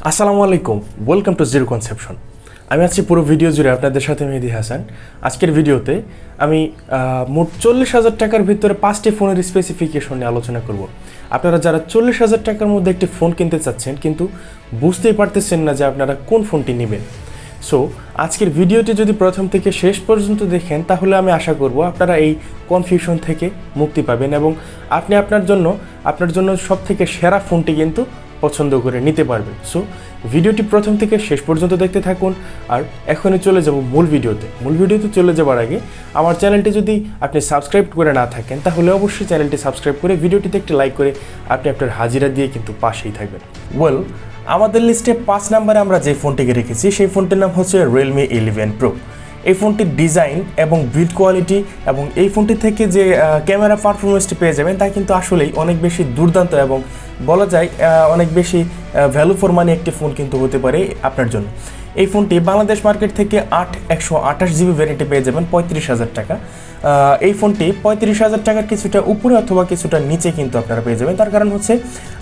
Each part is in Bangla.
আসসালামু আলাইকুম, ওয়েলকাম টু জিরো কনসেপশন। আমি আছি পুরো ভিডিও জুড়ে আপনাদের সাথে মেহেদি হাসান। আজকের ভিডিওতে আমি মোট 40,000 টাকার ভিতরে 5টি ফোনের স্পেসিফিকেশন নিয়ে আলোচনা করব। আপনারা যারা 40,000 টাকার মধ্যে একটি ফোন কিনতে চাচ্ছেন কিন্তু বুঝতেই পারতেছেন না যে আপনারা কোন ফোনটি নেবেন, সো আজকের ভিডিওটি যদি প্রথম থেকে শেষ পর্যন্ত দেখেন তাহলে আমি আশা করব আপনারা এই কনফিউশন থেকে মুক্তি পাবেন এবং আপনি আপনার জন্য সব থেকে সেরা ফোনটি কিন্তু পছন্দ করে নিতে পারবেন। সো ভিডিওটি প্রথম থেকে শেষ পর্যন্ত দেখতে থাকুন। আর এখনই চলে যাব মূল ভিডিওতে চলে যাওয়ার আগে আমার চ্যানেলটি যদি আপনি সাবস্ক্রাইব করে না থাকেন তাহলে অবশ্যই চ্যানেলটি সাবস্ক্রাইব করে ভিডিওটিতে একটি লাইক করে আপনি আপনার হাজিরা দিয়ে কিন্তু পাশেই থাকবেন। আমাদের লিস্টে 5 নম্বরে আমরা যে ফোনটিকে রেখেছি সেই ফোনটির নাম হচ্ছে Realme 11 Pro। এই ফোনটির ডিজাইন এবং বিল্ড কোয়ালিটি এবং এই ফোনটি থেকে যে ক্যামেরা পারফরমেন্সটি পেয়ে যাবেন তা কিন্তু আসলেই অনেক বেশি দুর্দান্ত এবং বলা যায় অনেক বেশি ভ্যালু ফর মানি একটি ফোন কিন্তু হতে পারে আপনার জন্য। এই ফোনটি বাংলাদেশ মার্কেট থেকে 128GB ভ্যারিয়েন্টে পেয়ে যাবেন 35,000 টাকা। এই ফোনটি 35,000 টাকার কিছুটা উপরে অথবা কিছুটা নিচে কিন্তু আপনারা পেয়ে যাবেন, তার কারণ হচ্ছে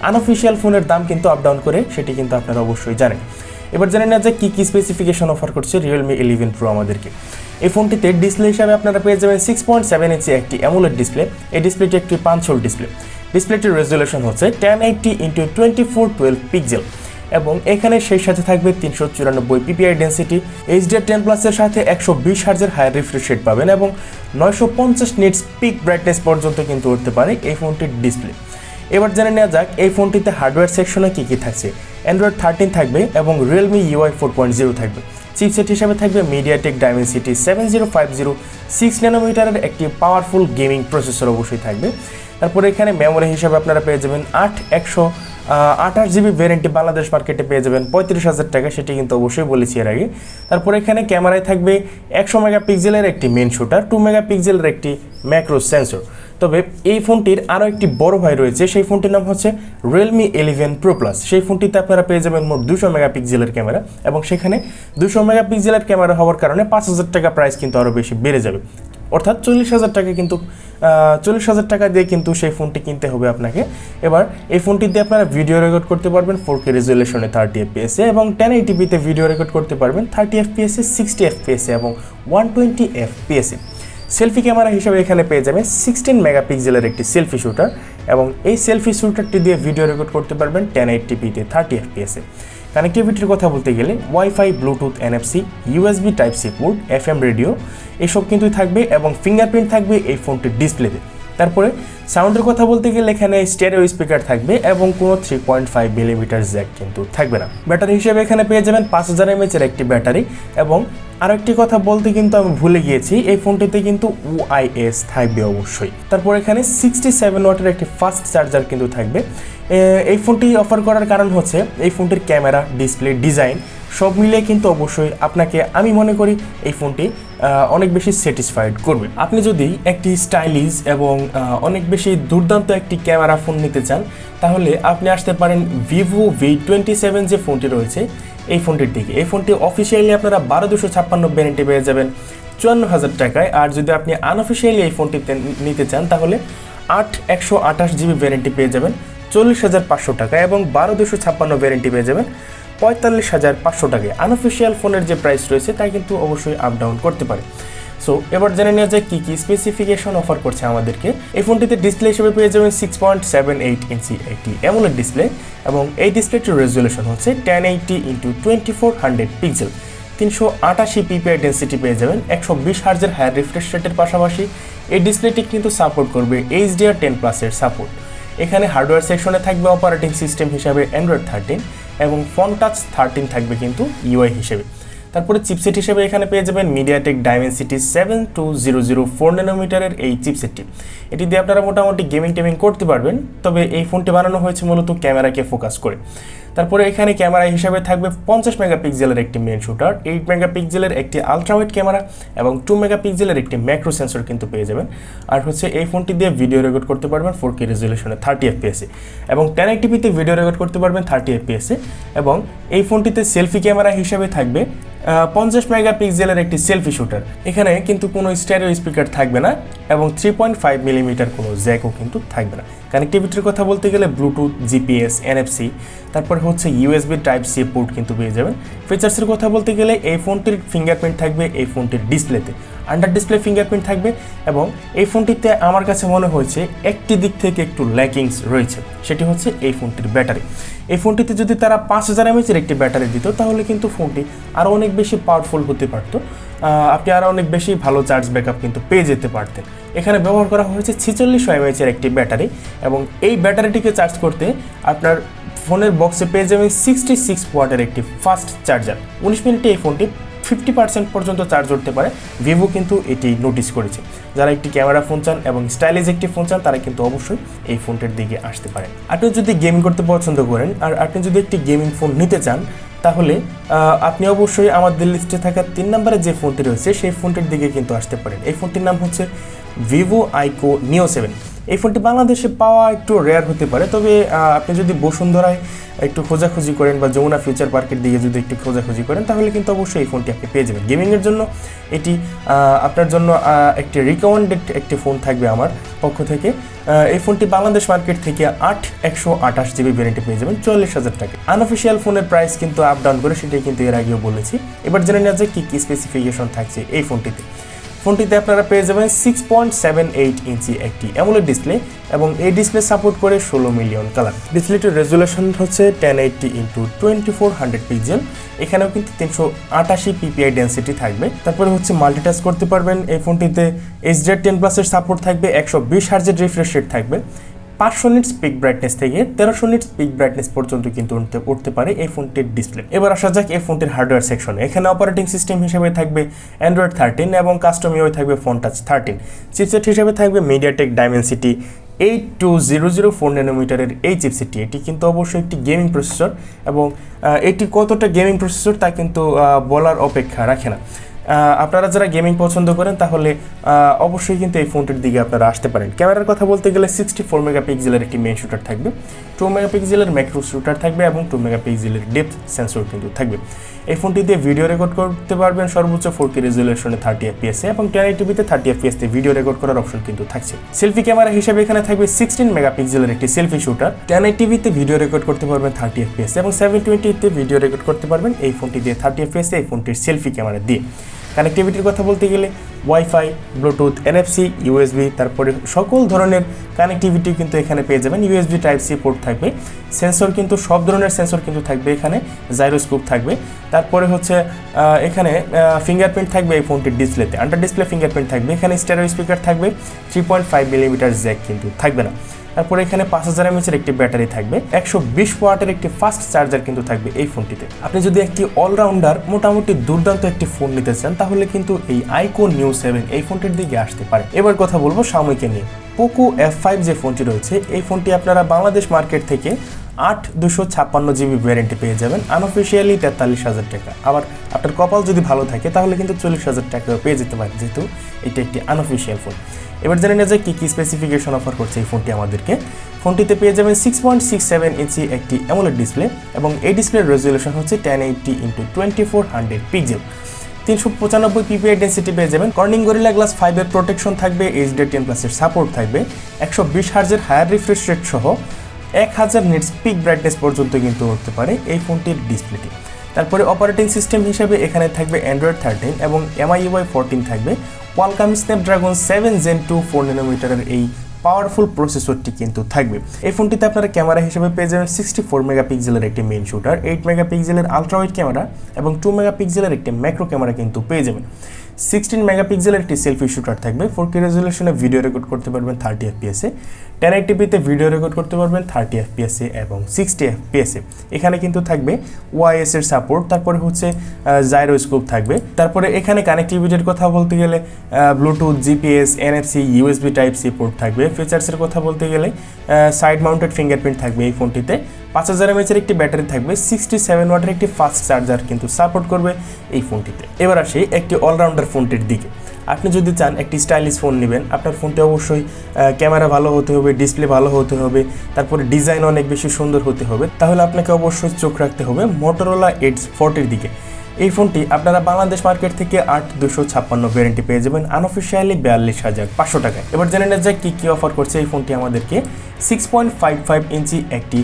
আনঅফিসিয়াল ফোনের দাম কিন্তু আপ ডাউন করে, সেটি কিন্তু আপনারা অবশ্যই জানেন। এবার জানেন না যে কী স্পেসিফিকেশন অফার করছে Realme 11 Pro আমাদেরকে। এই ফোনটিতে ডিসপ্লে হিসাবে আপনারা পেয়ে যাবেন 6.7 ইঞ্চি একটি অ্যামোলেড ডিসপ্লে। এই ডিসপ্লেটি একটি পাঞ্চহোল ডিসপ্লে। ডিসপ্লেটির রেজুলেশন হচ্ছে 1080x2412 পিক্সেল এবং এখানে সেই সাথে থাকবে 394 PPI ডেন্সিটি, HDR10+এর সাথে 120 হার্জের হাই রিফ্রেশ রেট পাবেন এবং 950 নিটস পিক ব্রাইটনেস পর্যন্ত কিন্তু উঠতে পারে এই ফোনটির ডিসপ্লে। এবার জেনে নেওয়া যাক এই ফোনটিতে হার্ডওয়্যার সেকশনে কী থাকছে। Android 13 থাকবে এবং Realme UI 4.0 থাকবে। চিপসেট হিসাবে থাকবে MediaTek Dimensity 7050 6 ন্যানোমিটারের একটি পাওয়ারফুল গেমিং প্রসেসর অবশ্যই থাকবে। তারপরে এখানে মেমোরি হিসাবে আপনারা পেয়ে যাবেন 128GB ভ্যারিয়েন্টটি বাংলাদেশ মার্কেটে পেয়ে যাবেন 35,000 টাকা, সেটি কিন্তু অবশ্যই বলেছি এর আগে। তারপরে এখানে ক্যামেরায় থাকবে 100 মেগাপিক্সেলের একটি মেন শুটার, 2 মেগাপিক্সেলের একটি ম্যাক্রো সেন্সর। তবে এই ফোনটির আরও একটি বড় ভাই রয়েছে, সেই ফোনটির নাম হচ্ছে Realme 11 Pro Plus। সেই ফোনটিতে আপনারা পেয়ে যাবেন মোট 200 মেগাপিক্সেলের ক্যামেরা এবং সেখানে 200 মেগাপিক্সেলের ক্যামেরা হওয়ার কারণে 5,000 টাকা প্রাইস কিন্তু আরও বেশি বেড়ে যাবে, অর্থাৎ 40,000 টাকা কিন্তু 40,000 টাকা দিয়ে কিন্তু সেই ফোনটি কিনতে হবে আপনাকে। এবার এই ফোনটি দিয়ে আপনারা ভিডিও রেকর্ড করতে পারবেন 4K রেজুলেশনে 30 FPS এবং 1080p-তে ভিডিও রেকর্ড করতে পারবেন 30 FPS, 60 FPS এবং 120 FPS। সেলফি ক্যামেরা হিসেবে এখানে পেয়ে যাবেন 16 মেগাপিক্সেলের একটি সেলফি শুটার এবং এই সেলফি শুটারটি দিয়ে ভিডিও রেকর্ড করতে পারবেন 1080p-তে 30 FPS-এ। কানেক্টিভিটির কথা বলতে গেলে wifi, Bluetooth, NFC, USB Type-C port, FM radio এসব কিন্তু থাকবে এবং ফিঙ্গারপ্রিন্ট থাকবে এই ফোনটির ডিসপ্লেতে। তারপরে সাউন্ডের কথা বলতে গেলে এখানে স্টেরিও স্পিকার থাকবে এবং কোনো 3.5mm জ্যাক কিন্তু থাকবে না। ব্যাটারি হিসেবে এখানে পেয়ে যাবেন 5000 mAh-এর একটি ব্যাটারি এবং আরেকটি কথা বলতে কিন্তু আমি ভুলে গিয়েছি, এই ফোনটিতে কিন্তু OIS থাকবে অবশ্যই। তারপর এখানে 67 ওয়াটের একটি ফাস্ট চার্জার কিন্তু থাকবে। এই ফোনটি অফার করার কারণ হচ্ছে এই ফোনটির ক্যামেরা, ডিসপ্লে, ডিজাইন সব মিলিয়ে কিন্তু অবশ্যই আপনাকে আমি মনে করি এই ফোনটি অনেক বেশি স্যাটিসফাইড করবে। আপনি যদি একটি স্টাইলিশ এবং অনেক বেশি দুর্দান্ত একটি ক্যামেরা ফোন নিতে চান তাহলে আপনি আসতে পারেন Vivo V27 যে ফোনটি রয়েছে এই ফোনটির দিকে। এই ফোনটি অফিসিয়ালি আপনারা 12256 ভ্যারিয়েন্টে পেয়ে যাবেন 54,000 টাকায়। আর যদি আপনি আনঅফিসিয়ালি এই ফোনটিতে নিতে চান তাহলে 128GB ভ্যারিয়েন্টটি পেয়ে যাবেন 40,500 টাকা এবং 12256 ভ্যারিয়েন্টটি পেয়ে যাবেন 45,500 টাকায়। আনঅফিসিয়াল ফোনের যে প্রাইস রয়েছে তা কিন্তু অবশ্যই আপ ডাউন করতে পারে। সো এবার জেনে নেওয়া যায় কী স্পেসিফিকেশন অফার করছে আমাদেরকে। এই ফোনটিতে ডিসপ্লে হিসেবে পেয়ে যাবেন 6.78 ইঞ্চি একটি অ্যামোলেড ডিসপ্লে এবং এই ডিসপ্লেটির রেজুলেশন হচ্ছে 1080x2400 পিক্সেল, 388 PPI ডেন্সিটি পেয়ে যাবেন, 120 হার্জের হাই রিফ্রেশ রেটের পাশাপাশি এই ডিসপ্লেটি কিন্তু সাপোর্ট করবে HDR10+-এর সাপোর্ট। এখানে হার্ডওয়্যার সেকশনে থাকবে অপারেটিং সিস্টেম হিসাবে Android 13 এবং ফোন টাচ 13 থাকবে কিন্তু UI হিসেবে। তারপরে চিপসেট হিসেবে এখানে পেয়ে যাবেন MediaTek Dimensity 7200 4 ন্যানোমিটারের এই চিপসেটটি। এটি দিয়ে আপনারা মোটামুটি গেমিং করতে পারবেন, তবে এই ফোনটি বানানো হয়েছে মূলত ক্যামেরাকে ফোকাস করে। তারপরে এখানে ক্যামেরা হিসাবে থাকবে 50 মেগাপিক্সেলের একটি মেন শুটার, 8 মেগাপিক্সেলের একটি আলট্রাওয়াইড ক্যামেরা এবং 2 মেগাপিক্সেলের একটি ম্যাক্রো সেন্সর কিন্তু পেয়ে যাবেন। আর হচ্ছে এই ফোনটি দিয়ে ভিডিও রেকর্ড করতে পারবেন 4K রেজুলেশনে 30 FPS-এ এবং 1080p-তে ভিডিও রেকর্ড করতে পারবেন 30 FPS-এ এবং এই ফোনটিতে সেলফি ক্যামেরা হিসাবে থাকবে 50 মেগাপিক্সেলের একটি সেলফি শুটার। এখানে কিন্তু কোনো স্টেরিও স্পিকার থাকবে না, এবং 3.5 মিলিমিটার কোনো জ্যাকও কিন্তু থাকবে না। কানেক্টিভিটির কথা বলতে গেলে ব্লুটুথ, জিপিএস, এনএফসি, তারপরে হচ্ছে ইউএসবি টাইপ সি পোর্ট কিন্তু পেয়ে যাবেন। ফিচার্সের কথা বলতে গেলে এই ফোনটির ফিঙ্গারপ্রিন্ট থাকবে এই ফোনটির ডিসপ্লেতে, আন্ডার ডিসপ্লে ফিঙ্গারপ্রিন্ট থাকবে এবং এই ফোনটিতে আমার কাছে মনে হয়েছে একটি দিক থেকে একটু ল্যাকিংস রয়েছে, সেটি হচ্ছে এই ফোনটির ব্যাটারি। এই ফোনটিতে যদি তারা 5000 mAh একটি ব্যাটারি দিত তাহলে কিন্তু ফোনটি আরও অনেক বেশি পাওয়ারফুল হতে পারতো, আপনি আরও অনেক বেশি ভালো চার্জ ব্যাকআপ কিন্তু পেয়ে যেতে পারতেন। এখানে ব্যবহার করা হয়েছে 4600 mAh একটি ব্যাটারি এবং এই ব্যাটারিটিকে চার্জ করতে আপনার ফোনের বক্সে পেয়ে যাবেন 66 ওয়াটের একটি ফাস্ট চার্জার। 19 মিনিটে এই ফোনটি 50% পর্যন্ত চার্জ করতে পারে। ভিভো কিন্তু এটি নোটিস করেছে। যারা একটি ক্যামেরা ফোন চান এবং স্টাইলিশ একটি ফোন চান তারা কিন্তু অবশ্যই এই ফোনটির দিকে আসতে পারেন। আপনি যদি গেমিং করতে পছন্দ করেন আর আপনি যদি একটি গেমিং ফোন নিতে চান তাহলে আপনি অবশ্যই আমাদের লিস্টে থাকা 3 নম্বরে যে ফোনটি রয়েছে সেই ফোনটির দিকে কিন্তু আসতে পারেন। এই ফোনটির নাম হচ্ছে ভিভো আইকো নিও 7। এই ফোনটি বাংলাদেশে পাওয়া একটু রেয়ার হতে পারে, তবে আপনি যদি বসুন্ধরায় একটু খোঁজাখুঁজি করেন বা যমুনা ফিউচার পার্কের দিকে যদি একটু খোঁজাখুঁজি করেন তাহলে কিন্তু অবশ্যই এই ফোনটি আপনি পেয়ে যাবেন। গেমিংয়ের জন্য এটি আপনার জন্য একটি রিকমেন্ডেড একটি ফোন থাকবে আমার পক্ষ থেকে। এই ফোনটি বাংলাদেশ মার্কেট থেকে 128 জিবি ভ্যারিয়েন্টে পেয়ে যাবেন 44,000 টাকা। আনঅফিসিয়াল ফোনের প্রাইস কিন্তু আপ ডাউন করে, সেটাই কিন্তু এর আগেও বলেছি। এবার জেনে নেওয়া যায় কী কী স্পেসিফিকেশন থাকছে এই ফোনটিতে। ফোনটিতে আপনারা পেয়ে যাবেন 6.78 ইঞ্চি একটি অ্যামোলেড ডিসপ্লে এবং এই ডিসপ্লে সাপোর্ট করে 16 মিলিয়ন কালার। ডিসপ্লেটির রেজুলেশন হচ্ছে 1080x2400 পিক্সেল। এখানেও কিন্তু 388 পিপিআই ডেন্সিটি থাকবে। তারপরে হচ্ছে মাল্টিটাস্ক করতে পারবেন। এই ফোনটিতে HZ10+ এর সাপোর্ট থাকবে, 120 হার্জের রিফ্রেশ রেট থাকবে, 500 নিটস পিক ব্রাইটনেস থেকে 1300 নিটস পিক ব্রাইটনেস পর্যন্ত কিন্তু উঠতে পারে এই ফোনটির ডিসপ্লে। এবার আসা যাক এই ফোনটির হার্ডওয়্যার সেকশনে। এখানে অপারেটিং সিস্টেম হিসেবে থাকবে অ্যান্ড্রয়েড 13 এবং কাস্টম ইউআই থাকবে ফোন টাচ 13। চিপসেট হিসেবে থাকবে মিডিয়াটেক ডাইমেনসিটি 8200 ন্যানোমিটারের এই চিপসেটটি। এটি কিন্তু অবশ্যই একটি গেমিং প্রসেসর এবং এটি কতটা গেমিং প্রসেসর তা কিন্তু বলার অপেক্ষা রাখে না। আপনারা যারা গেমিং পছন্দ করেন তাহলে অবশ্যই কিন্তু এই ফোনটির দিকে আপনারা আসতে পারেন। ক্যামেরার কথা বলতে গেলে 64 মেগাপিক্সেলের একটি মেইন শুটার থাকবে, 2 মেগাপিক্সেলের ম্যাক্রো শুটার থাকবে এবং 2 মেগাপিক্সেলের ডেপথ সেন্সর কিন্তু থাকবে। এই ফোনটি দিয়ে ভিডিও রেকর্ড করতে পারবেন সর্বোচ্চ 4K রেজুলেশনে 30 fps এবং 1080p-তে 30 fps তে ভিডিও রেকর্ড করার অপশন কিন্তু থাকছে। সেলফি ক্যামেরা হিসেবে এখানে থাকবে 16 মেগাপিক্সেলের একটি সেলফি শুটার। 1080p-তে ভিডিও রেকর্ড করতে পারবেন 30 fps এবং 720p-তে ভিডিও রেকর্ড করতে পারবেন এই ফোনটি দিয়ে 30 fps এই ফোনটির সেলফি ক্যামেরা দিয়ে। কানেক্টিভিটির কথা বলতে গেলে ওয়াইফাই, ব্লুটুথ, এনএফসি, ইউএসবি, তারপরে সকল ধরনের কানেক্টিভিটি কিন্তু এখানে পেয়ে যাবেন। ইউএসবি টাইপ সি পোর্ট থাকবে, সেন্সর কিন্তু সব ধরনের সেন্সর কিন্তু থাকবে এখানে, জাইরোস্কোপ থাকবে। তারপরে হচ্ছে এখানে ফিঙ্গারপ্রিন্ট থাকবে এই ফোনটির ডিসপ্লেতে, আন্ডার ডিসপ্লে ফিঙ্গারপ্রিন্ট থাকবে। এখানে স্টেরিও স্পিকার থাকবে, 3.5 মিলিমিটার জ্যাক কিন্তু থাকবে না। তারপরে এখানে 5000 mAh একটি ব্যাটারি থাকবে, 120 ওয়াটের একটি ফাস্ট চার্জার কিন্তু থাকবে এই ফোনটিতে। আপনি যদি একটি অলরাউন্ডার মোটামুটি দুর্দান্ত একটি ফোন নিতে চান তাহলে কিন্তু এই আইকো নিও 7 এই ফোনটির দিকে আসতে পারে। এবার কথা বলবো শাওমিকে নিয়ে। পোকো F5 যে ফোনটি রয়েছে এই ফোনটি আপনারা বাংলাদেশ মার্কেট থেকে 8256 জিবি ভ্যারিয়েন্টে পেয়ে যাবেন আনঅফিসিয়ালি 43,000 টাকা। আবার আপনার কপাল যদি ভালো থাকে তাহলে কিন্তু 40,000 টাকাও পেয়ে যেতে পারেন, যেহেতু এটা একটি আনঅফিসিয়াল ফোন। এবার জেনে নেওয়া যায় কী কী স্পেসিফিকেশন অফার করছে এই ফোনটি আমাদেরকে। ফোনটিতে পেয়ে যাবেন 6.67 ইঞ্চি একটি অ্যামোলেড ডিসপ্লে এবং এই ডিসপ্লের রেজুলেশন হচ্ছে 1080x2400 পিক্সেল। 395 পিপিআই ডেন্সিটি পেয়ে যাবেন। কর্নিং গরিলা গ্লাস 5 এর প্রোটেকশন থাকবে, HZ10+ এর সাপোর্ট থাকবে, 120 হার্জের হায়ার রিফ্রেশ রেট সহ 1000 নিটস পিক ব্রাইটনেস পর্যন্ত কিন্তু উঠতে পারে এই ফোনটির ডিসপ্লেটি। তারপরে অপারেটিং সিস্টেম হিসেবে এখানে থাকবে অ্যান্ড্রয়েড 13 এবং MIUI 14 থাকবে। কোয়ালকম স্ন্যাপড্রাগন 7 Gen 2 4 ন্যানোমিটারের এই পাওয়ারফুল প্রসেসরটি কিন্তু থাকবে। এই ফোনটিতে আপনারা ক্যামেরা হিসেবে পেয়ে যাবেন 64 মেগাপিক্সেলের একটি মেইন শুটার, 8 মেগাপিক্সেলের আলট্রা ওয়াইড ক্যামেরা এবং 2 মেগাপিক্সেলের একটি ম্যাক্রো ক্যামেরা কিন্তু পেয়ে যাবেন। 16 মেগাপিক্সেলের একটি সেলফি শুটার থাকবে, 4K রেজুলেশনে ভিডিও রেকর্ড করতে পারবেন 30 fps-এ, 1080p-তে ভিডিও রেকর্ড করতে পারবেন 30 fps-এ এবং 60 fps-এ। এখানে কিন্তু থাকবে ওআইএস এর সাপোর্ট, তারপরে হচ্ছে জাইরোস্কোপ থাকবে। তারপরে এখানে কানেক্টিভিটির কথা বলতে গেলে Bluetooth, GPS, NFC, USB type C port থাকবে। ফিচার্সের কথা বলতে গেলে সাইড মাউন্টেড ফিঙ্গারপ্রিন্ট থাকবে এই ফোনটিতে, 5000 mAh একটি ব্যাটারি থাকবে, 67 ওয়াটের একটি ফাস্ট চার্জার কিন্তু সাপোর্ট করবে এই ফোনটিতে। এবার আসি একটি অলরাউন্ডার ফোনটির দিকে। আপনি যদি চান একটি স্টাইলিশ ফোন নেবেন, আপনার ফোনটি অবশ্যই ক্যামেরা ভালো হতে হবে, ডিসপ্লে ভালো হতে হবে, তারপরে ডিজাইন অনেক বেশি সুন্দর হতে হবে, তাহলে আপনাকে অবশ্যই চোখ রাখতে হবে মোটরোলা এডজ 40 দিকে। এই ফোনটি আপনারা বাংলাদেশ মার্কেট থেকে 8,256 ভ্যারিয়েন্টে পেয়ে যাবেন আনঅফিসিয়ালি 42,500 টাকায়। এবার জেনে নেওয়া যাক কী অফার করছে এই ফোনটি আমাদেরকে। 6.55 ইঞ্চি একটি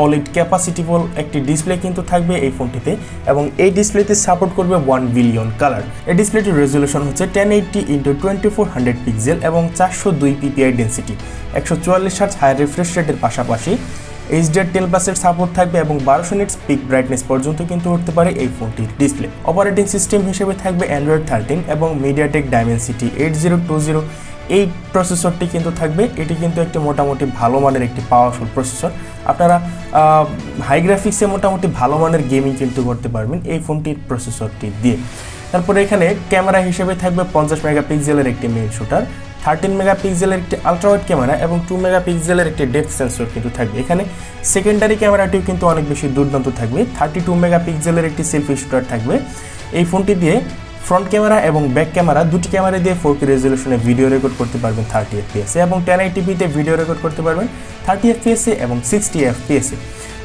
OLED ক্যাপাসিটিবল একটি ডিসপ্লে কিন্তু থাকবে এই ফোনটিতে, এবং এই ডিসপ্লেতে সাপোর্ট করবে 1 বিলিয়ন কালার। এই ডিসপ্লেটির রেজলিউশন হচ্ছে 1080x2400 পিক্সেল এবং 402 ppi density. 144 hertz high refresh রেটের পাশাপাশি HDR10+ এর সাপোর্ট থাকবে এবং 1200 নিটস পিক ব্রাইটনেস পর্যন্ত কিন্তু উঠতে পারে এই ফোনটির ডিসপ্লে। অপারেটিং সিস্টেম হিসেবে থাকবে অ্যান্ড্রয়েড 13 এবং মিডিয়াটেক ডাইমেনসিটি 8020 এই প্রসেসরটি কিন্তু থাকবে। এটি কিন্তু একটি মোটামুটি ভালো মানের একটি পাওয়ারফুল প্রসেসর। আপনারা হাই গ্রাফিক্সে মোটামুটি ভালো মানের গেমিং কিন্তু করতে পারবেন এই ফোনটির প্রসেসরটি দিয়ে। তারপরে এখানে ক্যামেরা হিসেবে থাকবে 50 মেগাপিক্সেলের একটি মেইন শুটার, 13 মেগাপিক্সেলের একটি আলট্রাওয়াইড ক্যামেরা এবং 2 মেগাপিক্সেলের একটি ডেপথ সেন্সর কিন্তু থাকবে। এখানে সেকেন্ডারি ক্যামেরাটিও কিন্তু অনেক বেশি দুর্দান্ত থাকবে। 32 মেগাপিক্সেলের একটি সেলফি শুটার থাকবে। এই ফোনটি দিয়ে ফ্রন্ট ক্যামেরা এবং ব্যাক ক্যামেরা দুটি ক্যামেরা দিয়ে 4K রেজলিউশনে ভিডিও রেকর্ড করতে পারবেন 30 FPS এবং 1080p-তে ভিডিও রেকর্ড করতে পারবেন 30 FPS এবং 60 FPS।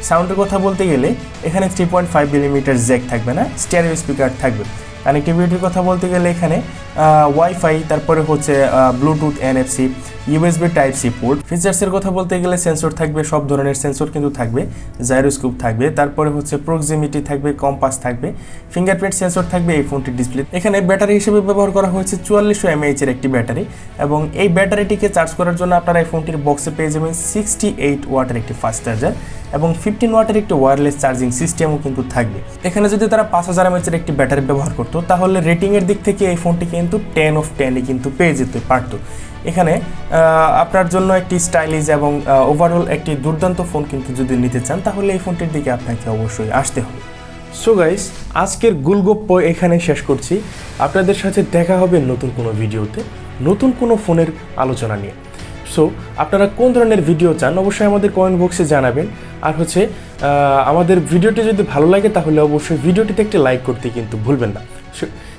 সাউন্ডের কথা বলতে গেলে এখানে 3.5 মিলিমিটার জ্যাক থাকবে না, স্টেরিও স্পিকার থাকবে। কানেক্টিভিটির কথা বলতে গেলে এখানে ওয়াইফাই, তারপরে হচ্ছে bluetooth, NFC, USB Type-C port. ফিচার্সের কথা বলতে গেলে সেন্সর থাকবে, সব ধরনের সেন্সর কিন্তু থাকবে, জাইরোস্কোপ থাকবে, তারপরে হচ্ছে প্রক্সিমিটি থাকবে, কম্পাস থাকবে, ফিঙ্গারপ্রিন্ট সেন্সর থাকবে এই ফোনটির ডিসপ্লে। এখানে ব্যাটারি হিসেবে ব্যবহার করা হয়েছে 4400 mAh এর একটি ব্যাটারি, এবং এই ব্যাটারিটিকে চার্জ করার জন্য আপনারা এই ফোনটির বক্সে পেয়ে যাবেন 68 ওয়াটের একটি ফাস্ট চার্জার এবং 15 ওয়াটের একটি ওয়্যারলেস চার্জিং সিস্টেমও কিন্তু থাকবে। এখানে যদি তারা 5000 mAh এর একটি ব্যাটারি ব্যবহার করতো তাহলে রেটিংয়ের দিক থেকে এই ফোনটি কিন্তু 10 of 10 কিন্তু পেয়ে যেতে পারতো। এখানে আপনার জন্য একটি স্টাইলিশ এবং ওভারঅল একটি দুর্দান্ত ফোন কিন্তু যদি নিতে চান তাহলে এই ফোনটির দিকে আপনাকে অবশ্যই আসতে হবে। সো গাইস, আজকের গুলগপ্প এখানে শেষ করছি। আপনাদের সাথে দেখা হবে নতুন কোনো ভিডিওতে, নতুন কোনো ফোনের আলোচনা নিয়ে। সো আপনারা কোন ধরনের ভিডিও চান অবশ্যই আমাদের কমেন্ট বক্সে জানাবেন। আর হচ্ছে আমাদের ভিডিওটি যদি ভালো লাগে তাহলে অবশ্যই ভিডিওটিতে একটি লাইক করতে কিন্তু ভুলবেন না।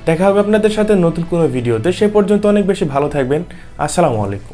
দেখা হবে আপনাদের সাথে নতুন কোনো ভিডিওতে। সে পর্যন্ত অনেক বেশি ভালো থাকবেন। আসসালামু আলাইকুম।